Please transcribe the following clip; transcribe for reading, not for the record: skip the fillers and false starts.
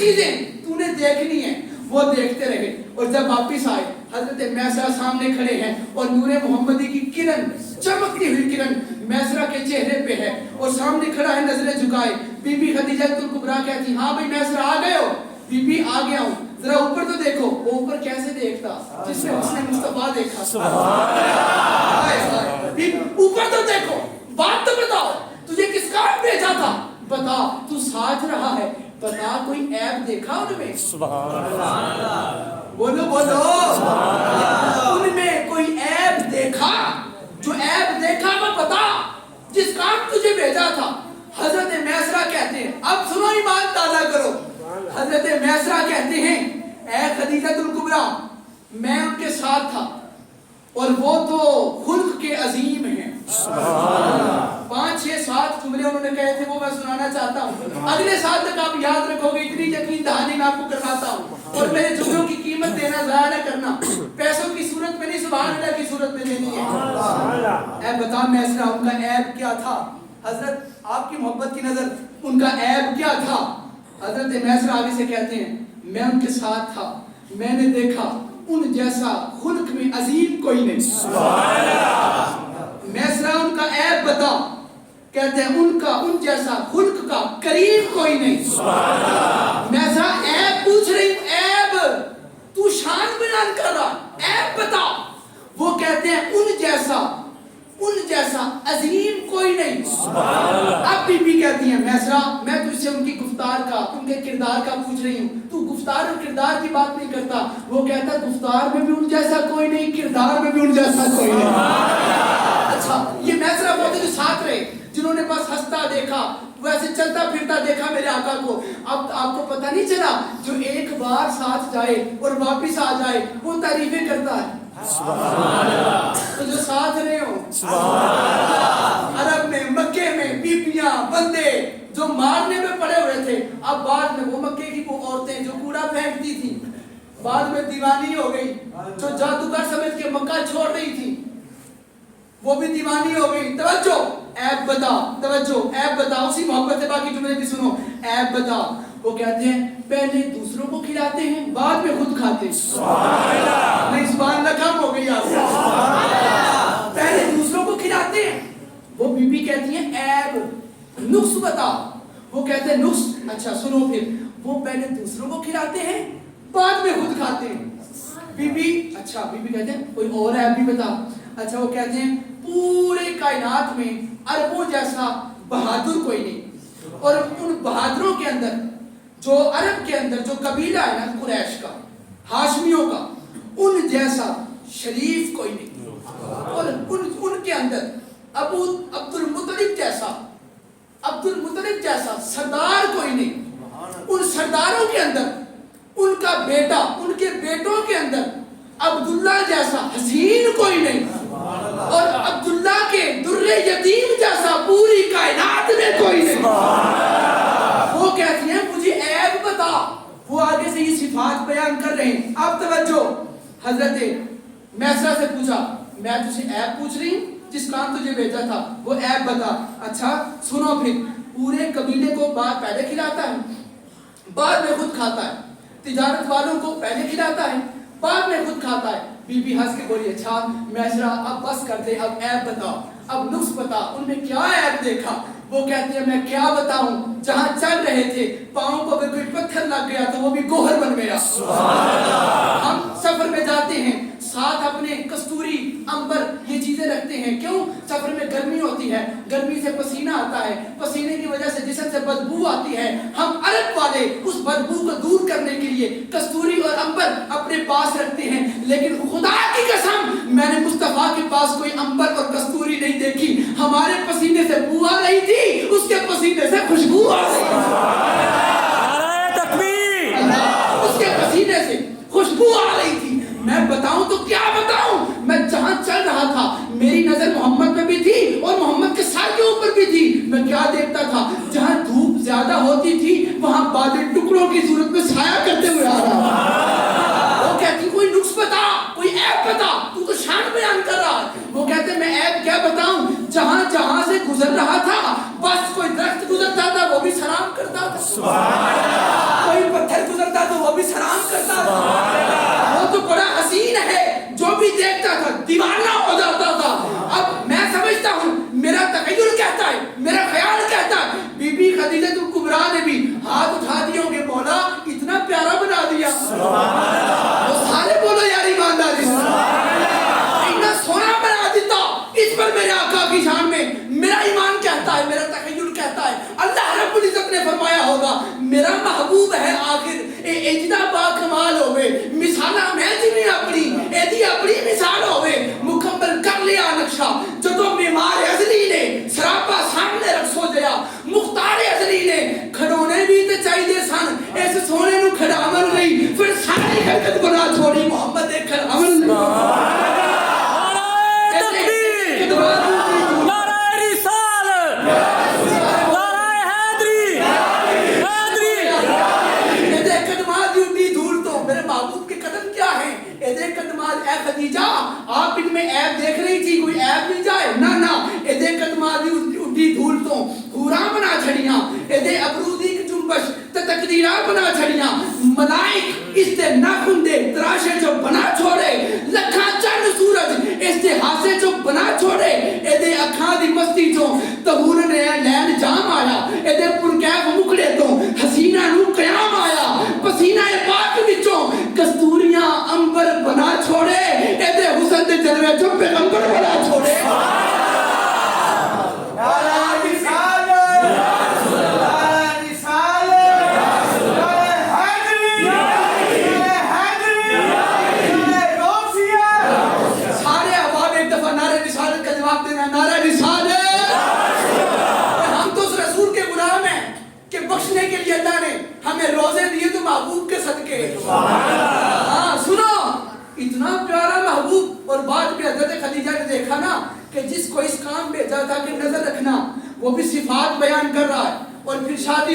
चीजें तूने देखनी है वो देखते रहे। और जब वापिस आए हजरत मैसरा सामने खड़े हैं और नूरे मोहम्मदी की किरण, चमकती हुई किरण मैसरा के चेहरे पे है और सामने खड़ा है नजरें झुकाए। बीबी खदीजतुल कुबरा कहती, हाँ भाई मैसरा आ गए हो? बीबी आ गया हूँ, जरा ऊपर तो देखो। वो ऊपर कैसे देखता जिसने उसने मुस्तफा देखा। ऊपर तो देखो, बात तो बताओ, तुझे किस काम भेजा था? बता, तू साथ रहा है, बता कोई ऐब देखा उनमें? बोलो बोलो, उनमें कोई ऐब देखा? जो ऐब देखा वो बता, जिस काम तुझे भेजा था। हजरत मैसरा कहते हैं, अब सुनो, ईमान ताज़ा करो। हजरत मैसरा कहते हैं, ऐ खदीजतुल कुबरा, मैं उनके साथ था और वो तो खुल्क के अजीम हैं। 5, 6, 7 जुमले उन्होंने कहे थे, वो मैं सुनाना चाहता हूँ। अगले साल तक आप याद रखोगे, इतनी यकीन दहानी मैं आपको करवाता हूँ। और मेरे जुमलों की कीमत देना ज़ाया न करना, पैसों की सूरत में नहीं, सुभान अल्लाह की सूरत में देनी है। ऐ बता मैसरा, उनका ऐब क्या था? हजरत आपकी मोहब्बत की नजर उनका ऐब क्या था? हजरत मैसरा आगे से कहते हैं, मैं उनके साथ था, मैंने देखा उन जैसा खुल्क में अजीम कोई नहीं। मैसरा उनका ऐब बता, कहते हैं उनका उन जैसा खुल्क का करीब कोई नहीं। मैसरा ऐब पूछ रही, ऐब तू शान बयान कर रहा, ऐब बता। वो कहते हैं उन जैसा अजीम कोई नहीं। अब बीबी कहती है, मैसरा मैं तुझसे उनकी गुफ्तार का, उनके किरदार का पूछ रही हूँ, तू गुफ्तार और किरदार की बात नहीं करता। वो कहता गुफ्तार में भी उन जैसा कोई नहीं, किरदार में भी उन जैसा कोई नहीं। अच्छा, ये मैसरा बोलते जो साथ रहे, जिन्होंने बस हंसता देखा, वैसे चलता फिरता देखा मेरे आका को। अब आपको पता नहीं चला, जो एक बार साथ जाए और वापिस आ जाए वो तारीफें करता है। तो जो साथ रहे हो अरब में, मक्के में, बीबियां बंदे जो मारने में पड़े हुए थे, अब बाद में वो मक्के की वो औरतें जो कूड़ा फेंकती थी, बाद में दीवानी हो गई। जो जादूगर समझ के मक्का छोड़ रही थी, वो भी दीवानी हो गई। तवज्जो, ऐब बता, तवज्जो, ऐब बता। उसी मोहब्बत से बाकी जुमले भी सुनो। ऐब बता। वो कहते हैं पहले दूसरों को खिलाते हैं, बाद में खुद खाते हैं। नहीं, जुबान नकाम हो गई आपसे। पहले दूसरों को खिलाते हैं। वो बीबी कहती है ऐब, नुक्स बता। वो कहते हैं नुक्स, अच्छा सुनो फिर। वो पहले दूसरों को खिलाते हैं, बाद में खुद खाते हैं। बीबी, अच्छा बीबी कहते हैं कोई और ऐब भी बता। अच्छा, वो कहते हैं पूरे कायनात में अरबों जैसा बहादुर कोई नहीं, और उन बहादुरों के अंदर जो अरब के अंदर जो कबीला है ना कुरैश का, हाशमियों का, उन जैसा शरीफ कोई नहीं। और उनके अंदर अब्दुल मुत्तलिब जैसा सरदार कोई नहीं। उन सरदारों के अंदर उनका बेटा, उनके बेटों के अंदर अब्दुल्ला जैसा हसीन कोई नहीं। और अब्दुल्ला के दुर्रे यतीम जैसा पूरी कायनात में कोई नहीं। वो कहती है मुझे ऐब बता। वो आगे से ये सिफात बयान कर रहे हैं। अब तवज्जो, हजरत मैसरा से पूछा, मैं तुझे ऐब पूछ रही हूँ, जिस काम तुझे भेजा था वो ऐब बता। अच्छा सुनो फिर, पूरे कबीले को पहले खिलाता है, बाद में खुद खाता है। तिजारत वालों को पहले खिलाता है, बाद में खुद खाता है। बीबी हंस के बोली, अच्छा मैसरा अब बस कर दे, अब ऐब बताओ, अब नुक्स बता, उनमें क्या ऐब देखा? वो कहती है मैं क्या बताऊं, जहां चल रहे थे पांव को अगर कोई पत्थर लग गया तो वो भी गोहर बन गया। हम सफर में जाते हैं, साथ अपने कस्तूरी, अंबर ये चीजें रखते हैं। क्यों? सफर में गर्मी होती है, गर्मी से पसीना आता है, पसीने की वजह से जिस्म से बदबू आती है। हम अरब वाले उस बदबू को दूर करने के लिए कस्तूरी और अंबर अपने पास रखते हैं। लेकिन खुदा की कसम, मैंने मुस्तफा के पास कोई अंबर और कस्तूरी नहीं देखी। हमारे पसीने से बू आ रही थी, उसके पसीने से खुशबू आ रही थी, उसके पसीने से खुशबू आ रही थी। मैं बताऊं तो क्या बताऊं, मैं जहां चल रहा था मेरी नजर मोहम्मद पे भी थी और मोहम्मद के सर के ऊपर भी थी। मैं क्या देखता था, जहां धूप ज्यादा होती थी वहां बादल टुकड़ों की सूरत में छाया करते हुए आ रहा था। वो कहती कोई नुक्स बता, कोई ऐब बता, तू तो शान बयान कर रहा है। वो कहते मैं ऐब क्या बताऊं, जहां जहां से गुजर रहा था बस कोई दरख्त गुजरता था वो भी सलाम करता था, कोई पत्थर حرکت بنا چھوڑی محمد کر عمل اے خدیجہ آپ ان میں عیب دیکھ رہی تھی کوئی عیب نہیں جائے نہ نہ ایدے قدماتی اڈی دھول تو حوراں بنا چھڑیاں ایدے ابرودی کی جنبش تے تقدیراں بنا چھڑیاں ملائک اس تے ناخن دے تراشے جو بنا چھوڑے لکھاں چند سورج اس تے ہاسے جو بنا چھوڑے ایدے اکھاں دی مستی جو تہور نے لین جام آیا ایدے پرکیف مکڑے تو حسینہ نو قیام آیا پسینہ پاک وچوں کستوریاں امبر بنا چھوڑے ایدے حسن دے جلوے جو پیغمبر بنا چھوڑے سارے عوام ایک دفعہ نعرہ رسالت کا جواب دینا نعرہ رسالت ہم تو اس رسول کے غلام ہیں کہ بخشنے کے لیے اللہ نے ہمیں روزے دیے تو محبوب کے صدقے ہاں سنو اتنا پیارا محبوب اور بعد میں حضرت خدیجہ نے دیکھا نا کہ جس کو اس کام پہ جا تھا کہ نظر رکھنا وہ بھی صفات بیان کر رہا ہے اور پھر شادی